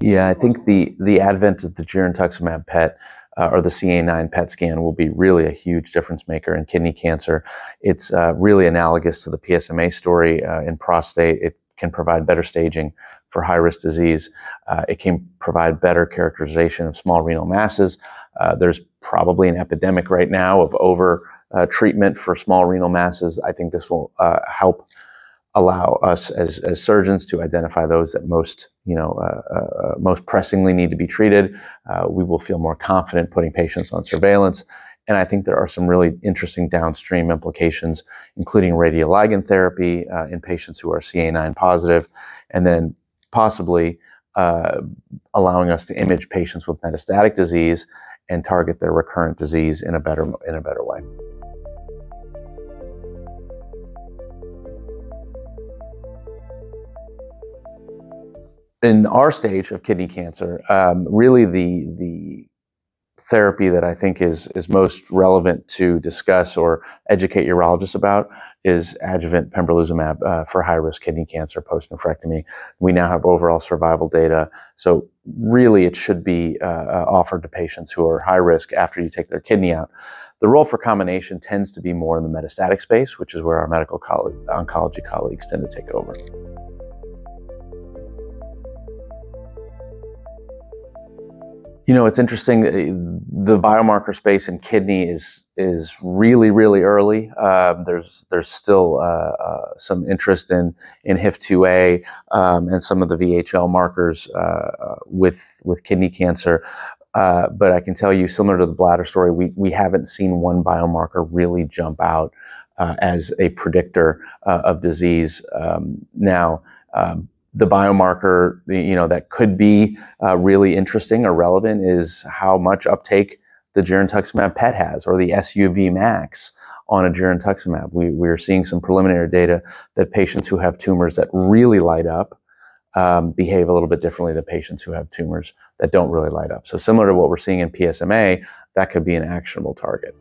Yeah, I think the advent of the Girentuximab PET or the CA9 PET scan will be really a huge difference maker in kidney cancer. It's really analogous to the PSMA story in prostate. It can provide better staging for high-risk disease. It can provide better characterization of small renal masses. There's probably an epidemic right now of over treatment for small renal masses. I think this will help allow us as surgeons to identify those that most pressingly need to be treated. We will feel more confident putting patients on surveillance. And I think there are some really interesting downstream implications, including radioligand therapy in patients who are CA9 positive, and then possibly allowing us to image patients with metastatic disease and target their recurrent disease in a better way. In our stage of kidney cancer, really the therapy that I think is most relevant to discuss or educate urologists about is adjuvant pembrolizumab for high-risk kidney cancer post-nephrectomy. We now have overall survival data, so really it should be offered to patients who are high risk after you take their kidney out. The role for combination tends to be more in the metastatic space, which is where our medical oncology colleagues tend to take over. You know, it's interesting. The biomarker space in kidney is really early. There's still some interest in HIF2A and some of the VHL markers with kidney cancer. But I can tell you, similar to the bladder story, we haven't seen one biomarker really jump out as a predictor of disease. The biomarker, that could be really interesting or relevant is how much uptake the Girentuximab PET has, or the SUV max on a Girentuximab. We're seeing some preliminary data that patients who have tumors that really light up behave a little bit differently than patients who have tumors that don't really light up. So similar to what we're seeing in PSMA, that could be an actionable target.